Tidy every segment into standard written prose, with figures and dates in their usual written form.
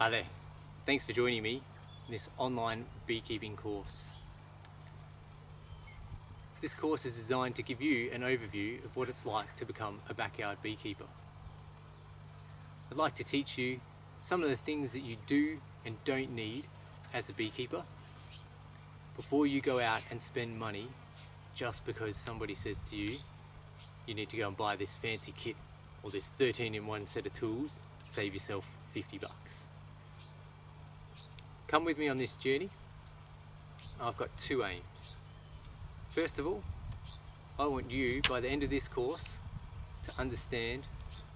Hi there, thanks for joining me in this online beekeeping course. This course is designed to give you an overview of what it's like to become a backyard beekeeper. I'd like to teach you some of the things that you do and don't need as a beekeeper before you go out and spend money just because somebody says to you, you need to go and buy this fancy kit or this 13-in-1 set of tools, save yourself 50 bucks. Come with me on this journey. I've got two aims. First of all, I want you, by the end of this course, to understand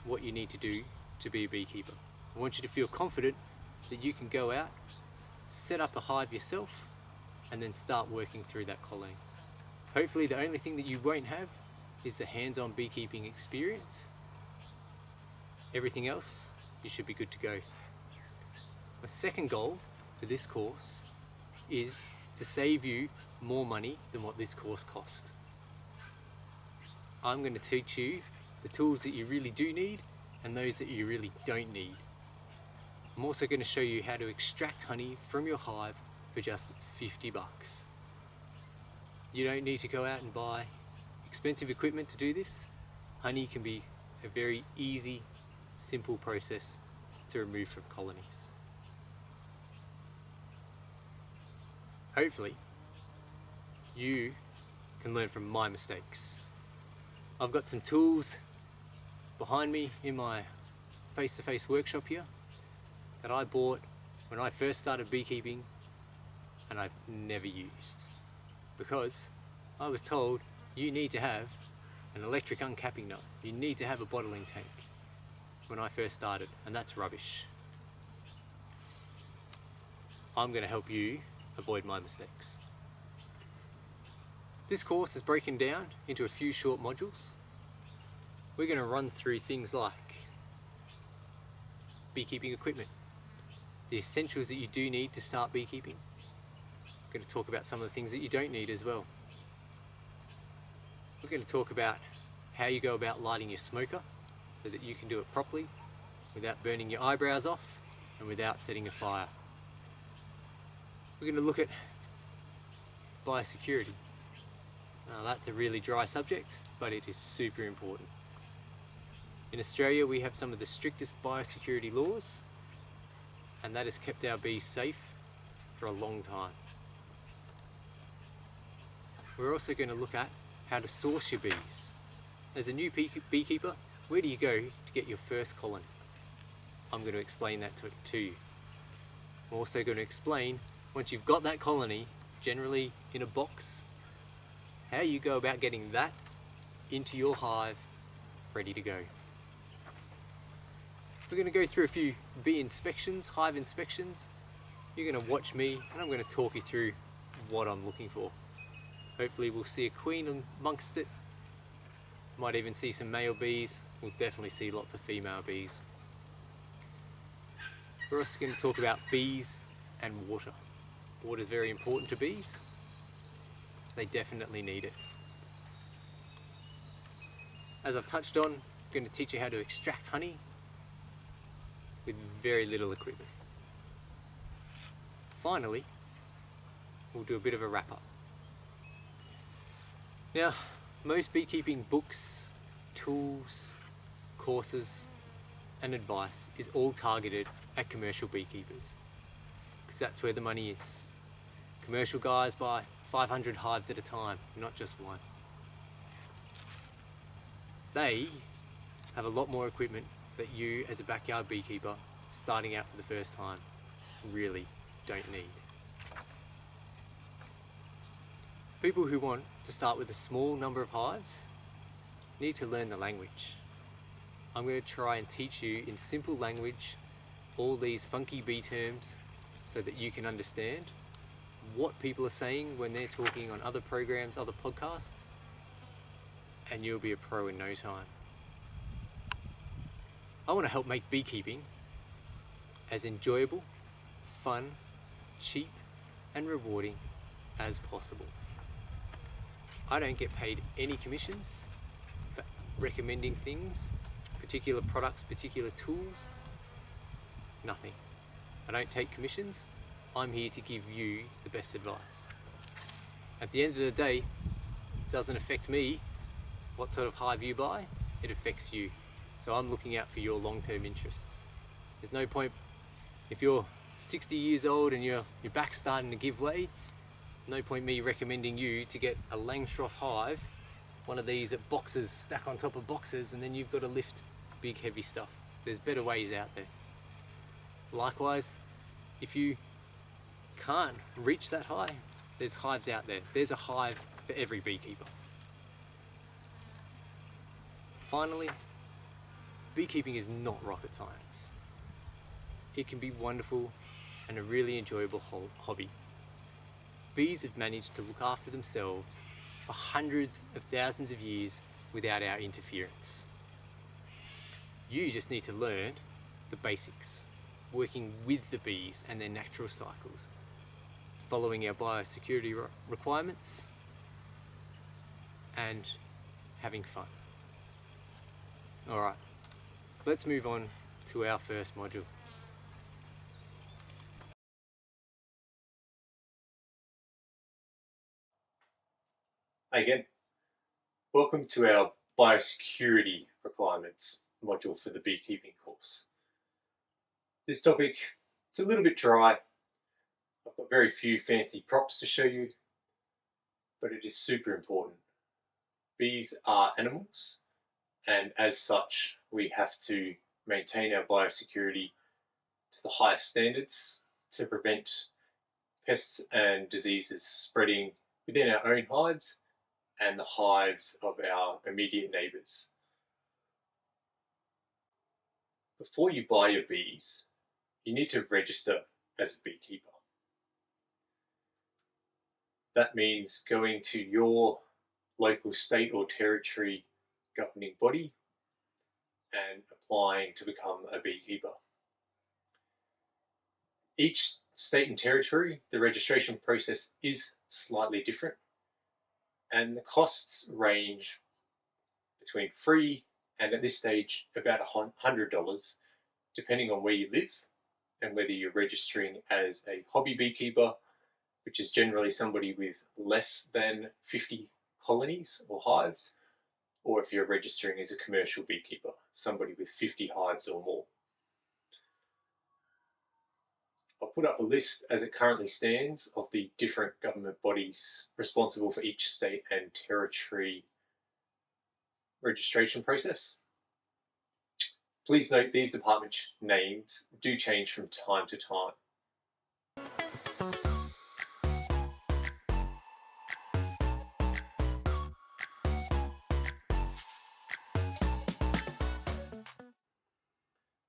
what you need to do to be a beekeeper. I want you to feel confident that you can go out, set up a hive yourself, and then start working through that colony. Hopefully the only thing that you won't have is the hands-on beekeeping experience. Everything else, you should be good to go. My second goal for this course is to save you more money than what this course cost. I'm going to teach you the tools that you really do need and those that you really don't need. I'm also going to show you how to extract honey from your hive for just 50 bucks. You don't need to go out and buy expensive equipment to do this. Honey can be a very easy, simple process to remove from colonies. Hopefully, you can learn from my mistakes. I've got some tools behind me in my face-to-face workshop here that I bought when I first started beekeeping and I've never used because I was told you need to have an electric uncapping knife, you need to have a bottling tank when I first started, and that's rubbish. I'm going to help you avoid my mistakes. This course is broken down into a few short modules. We're going to run through things like beekeeping equipment, the essentials that you do need to start beekeeping. We're going to talk about some of the things that you don't need as well. We're going to talk about how you go about lighting your smoker so that you can do it properly without burning your eyebrows off and without setting a fire. We're going to look at biosecurity. Now that's a really dry subject, but it is super important. In Australia we have some of the strictest biosecurity laws, and that has kept our bees safe for a long time. We're also going to look at how to source your bees. As a new beekeeper, where do you go to get your first colony? I'm going to explain that to you. I'm also going to explain, once you've got that colony, generally in a box, how you go about getting that into your hive ready to go. We're going to go through a few bee inspections, hive inspections. You're going to watch me and I'm going to talk you through what I'm looking for. Hopefully we'll see a queen amongst it. Might even see some male bees. We'll definitely see lots of female bees. We're also going to talk about bees and water. Water is very important to bees. They definitely need it. As I've touched on, I'm going to teach you how to extract honey with very little equipment. Finally, we'll do a bit of a wrap up. Now, most beekeeping books, tools, courses and advice is all targeted at commercial beekeepers because that's where the money is. Commercial guys buy 500 hives at a time, not just one. They have a lot more equipment that you as a backyard beekeeper starting out for the first time really don't need. People who want to start with a small number of hives need to learn the language. I'm going to try and teach you in simple language all these funky bee terms so that you can understand what people are saying when they're talking on other programs, other podcasts, and you'll be a pro in no time. I want to help make beekeeping as enjoyable, fun, cheap, and rewarding as possible. I don't get paid any commissions for recommending things, particular products, particular tools, nothing. I don't take commissions. I'm here to give you the best advice. At the end of the day, it doesn't affect me what sort of hive you buy, it affects you. So I'm looking out for your long-term interests. There's no point, if you're 60 years old and your back's starting to give way, no point me recommending you to get a Langstroth hive, one of these boxes stacked on top of boxes, and then you've got to lift big heavy stuff. There's better ways out there. Likewise, if you can't reach that high, there's hives out there. There's a hive for every beekeeper. Finally, beekeeping is not rocket science. It can be wonderful and a really enjoyable hobby. Bees have managed to look after themselves for hundreds of thousands of years without our interference. You just need to learn the basics, working with the bees and their natural cycles, following our biosecurity requirements, and having fun. Alright, let's move on to our first module. Hi again. Welcome to our biosecurity requirements module for the beekeeping course. This topic, it's a little bit dry. I've got very few fancy props to show you, but it is super important. Bees are animals, and as such, we have to maintain our biosecurity to the highest standards to prevent pests and diseases spreading within our own hives and the hives of our immediate neighbours. Before you buy your bees, you need to register as a beekeeper. That means going to your local state or territory governing body and applying to become a beekeeper. Each state and territory, the registration process is slightly different, and the costs range between free and at this stage about $100, depending on where you live and whether you're registering as a hobby beekeeper, which is generally somebody with less than 50 colonies or hives, or if you're registering as a commercial beekeeper, somebody with 50 hives or more. I'll put up a list as it currently stands of the different government bodies responsible for each state and territory registration process. Please note these department names do change from time to time.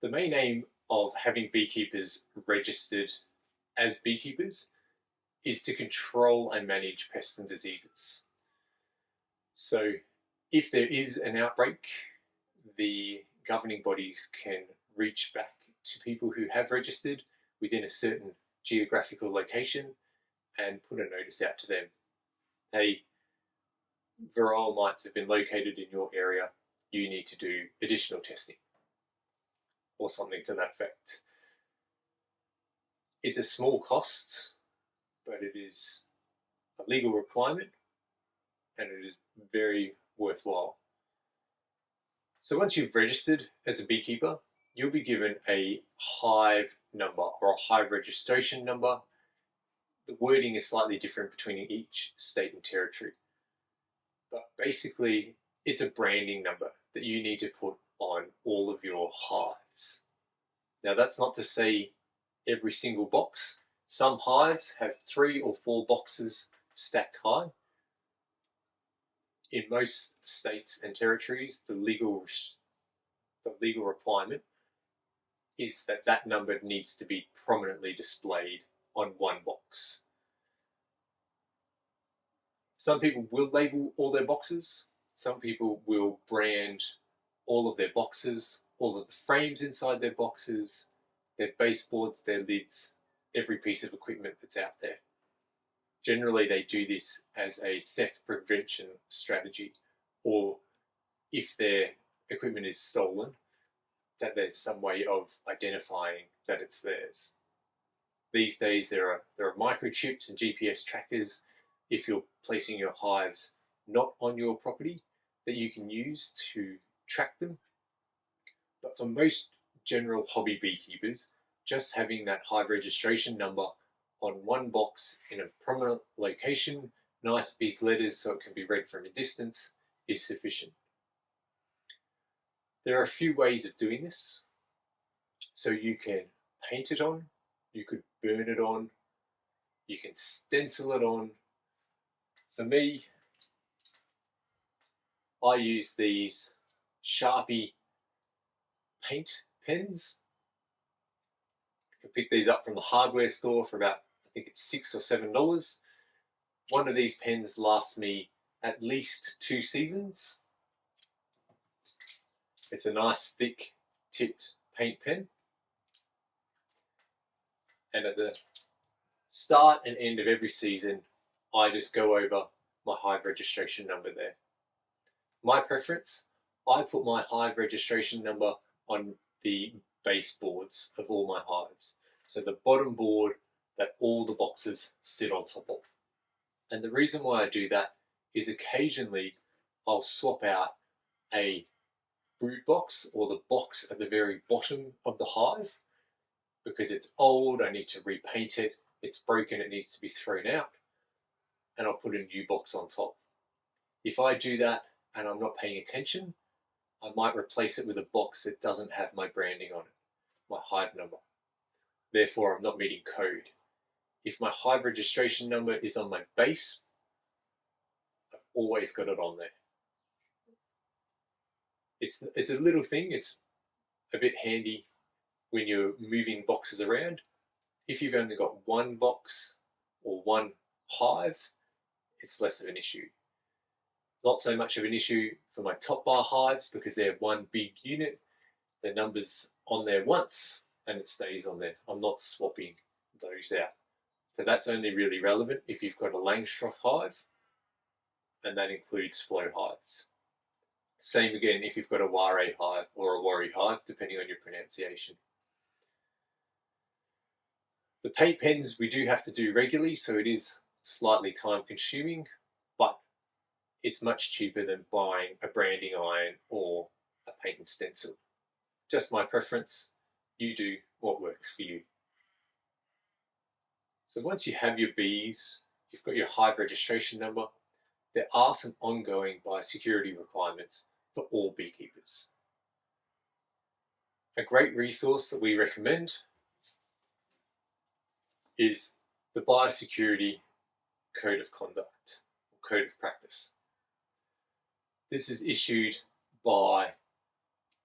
The main aim of having beekeepers registered as beekeepers is to control and manage pests and diseases. So if there is an outbreak, the governing bodies can reach back to people who have registered within a certain geographical location and put a notice out to them. Hey, varroa mites have been located in your area, you need to do additional testing, or something to that effect. It's a small cost, but it is a legal requirement and it is very worthwhile. So once you've registered as a beekeeper, you'll be given a hive number or a hive registration number. The wording is slightly different between each state and territory, but basically it's a branding number that you need to put on all of your hives. Now that's not to say every single box. Some hives have 3 or 4 boxes stacked high. In most states and territories, the legal requirement is that that number needs to be prominently displayed on one box. Some people will label all their boxes. Some people will brand all of their boxes, all of the frames inside their boxes, their baseboards, their lids, every piece of equipment that's out there. Generally, they do this as a theft prevention strategy, or if their equipment is stolen, that there's some way of identifying that it's theirs. these days there are microchips and GPS trackers if you're placing your hives not on your property that you can use to track them. But for most general hobby beekeepers, just having that hive registration number on one box in a prominent location, nice big letters so it can be read from a distance, is sufficient. There are a few ways of doing this. So you can paint it on, you could burn it on, you can stencil it on. For me, I use these Sharpie paint pens. You can pick these up from the hardware store for about, I think it's $6 or $7. One of these pens lasts me at least 2 seasons. It's a nice thick tipped paint pen. And at the start and end of every season, I just go over my hive registration number there. My preference, I put my hive registration number on the baseboards of all my hives. So the bottom board that all the boxes sit on top of. And the reason why I do that is occasionally I'll swap out a brood box or the box at the very bottom of the hive because it's old, I need to repaint it, it's broken, it needs to be thrown out, and I'll put a new box on top. If I do that and I'm not paying attention, I might replace it with a box that doesn't have my branding on it, my hive number. Therefore, I'm not meeting code. If my hive registration number is on my base, I've always got it on there. It's a little thing, it's a bit handy when you're moving boxes around. If you've only got one box or one hive, it's less of an issue. Not so much of an issue for my top bar hives because they're one big unit. The number's on there once and it stays on there. I'm not swapping those out. So that's only really relevant if you've got a Langstroth hive, and that includes Flow hives. Same again if you've got a Ware hive or a Worry hive, depending on your pronunciation. The paint pens we do have to do regularly, so it is slightly time consuming, but it's much cheaper than buying a branding iron or a paint and stencil. Just my preference, you do what works for you. So once you have your bees, you've got your hive registration number, there are some ongoing biosecurity requirements for all beekeepers. A great resource that we recommend is the Biosecurity Code of Conduct, or Code of Practice. This is issued by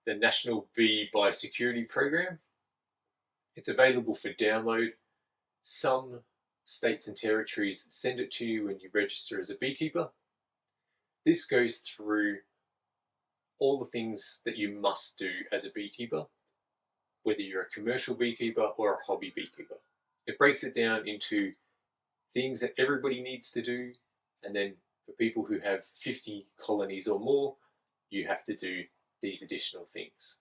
the National Bee Biosecurity Program. It's available for download. Some states and territories send it to you when you register as a beekeeper. This goes through all the things that you must do as a beekeeper, whether you're a commercial beekeeper or a hobby beekeeper. It breaks it down into things that everybody needs to do, and then for people who have 50 colonies or more, you have to do these additional things.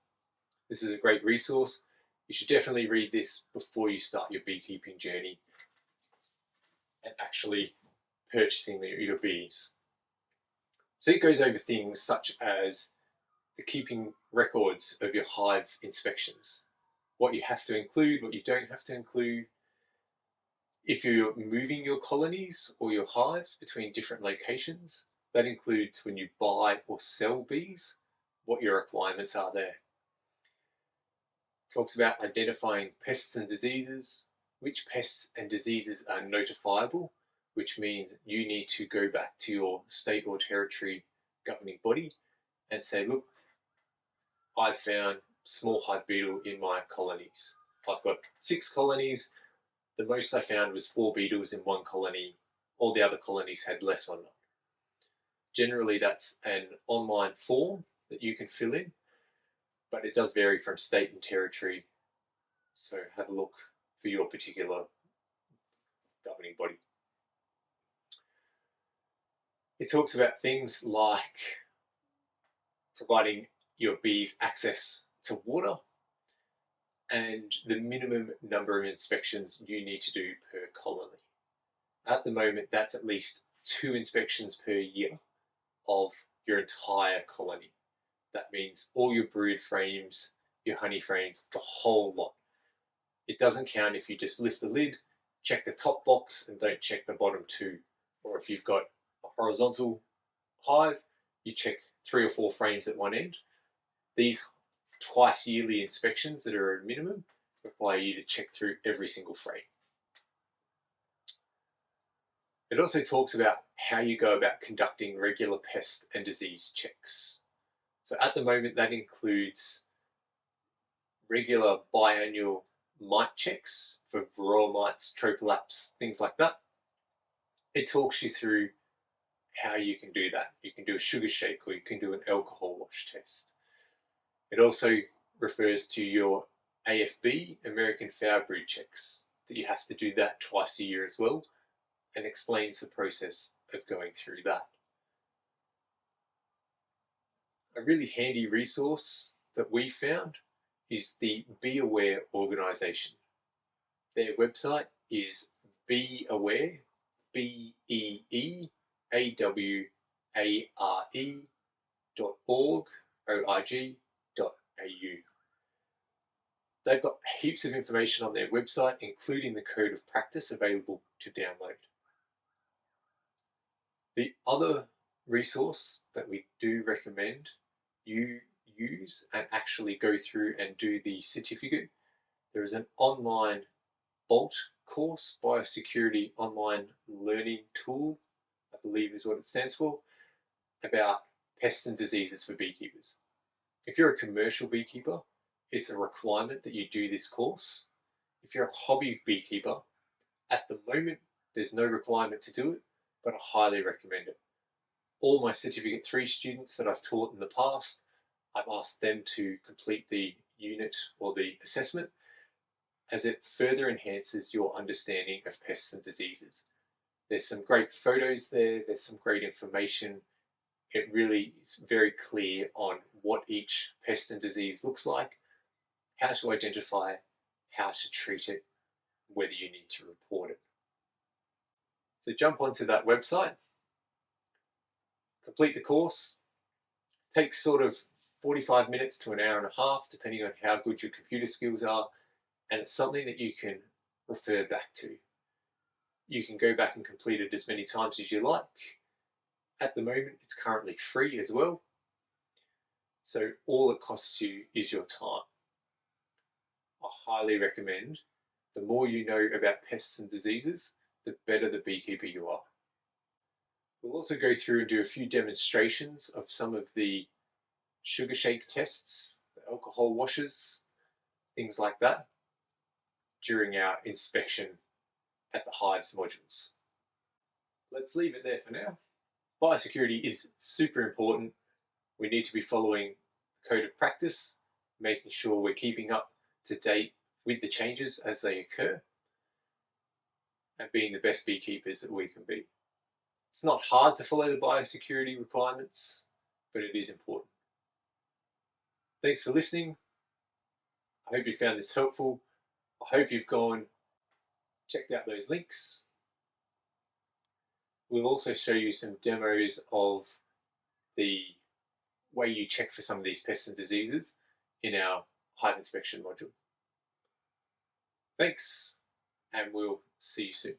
This is a great resource. You should definitely read this before you start your beekeeping journey and actually purchasing your bees. So it goes over things such as the keeping records of your hive inspections, what you have to include, what you don't have to include. If you're moving your colonies or your hives between different locations, that includes when you buy or sell bees, what your requirements are there. It talks about identifying pests and diseases, which pests and diseases are notifiable, which means you need to go back to your state or territory governing body and say, look, I've found small hive beetle in my colonies. I've got 6 colonies. The most I found was 4 beetles in one colony. All the other colonies had less or not. Generally, that's an online form that you can fill in, but it does vary from state and territory. So have a look for your particular governing body. It talks about things like providing your bees access to water. and the minimum number of inspections you need to do per colony. At the moment, that's at least 2 inspections per year of your entire colony. That means all your brood frames, your honey frames, the whole lot. It doesn't count if you just lift the lid, check the top box, and don't check the bottom 2. Or if you've got a horizontal hive, you check 3 or 4 frames at one end. These twice yearly inspections that are a minimum require you to check through every single frame. It also talks about how you go about conducting regular pest and disease checks. So at the moment, that includes regular biannual mite checks for varroa mites, tropolaps, things like that. It talks you through how you can do that. You can do a sugar shake, or you can do an alcohol wash test. It also refers to your AFB, American Foul Brood checks, that you have to do that twice a year as well, and explains the process of going through that. A really handy resource that we found is the Be Aware organisation. Their website is beaware, beeaware.org, O-R-G.au. They've got heaps of information on their website, including the Code of Practice available to download. The other resource that we do recommend you use and actually go through and do the certificate, there is an online BOLT course, Biosecurity Online Learning Tool, I believe is what it stands for, about pests and diseases for beekeepers. If you're a commercial beekeeper, it's a requirement that you do this course. If you're a hobby beekeeper, at the moment, there's no requirement to do it, but I highly recommend it. All my Certificate 3 students that I've taught in the past, I've asked them to complete the unit or the assessment, as it further enhances your understanding of pests and diseases. There's some great photos there, there's some great information. It really is very clear on what each pest and disease looks like, how to identify, how to treat it, whether you need to report it. So jump onto that website, complete the course. It takes sort of 45 minutes to an hour and a half, depending on how good your computer skills are, and it's something that you can refer back to. You can go back and complete it as many times as you like. At the moment, it's currently free as well. So all it costs you is your time. I highly recommend, the more you know about pests and diseases, the better the beekeeper you are. We'll also go through and do a few demonstrations of some of the sugar shake tests, the alcohol washes, things like that, during our inspection at the Hives modules. Let's leave it there for now. Biosecurity is super important. We need to be following the Code of Practice, making sure we're keeping up to date with the changes as they occur, and being the best beekeepers that we can be. It's not hard to follow the biosecurity requirements, but it is important. Thanks for listening. I hope you found this helpful. I hope you've checked out those links. We'll also show you some demos of the way you check for some of these pests and diseases in our hive inspection module. Thanks, and we'll see you soon.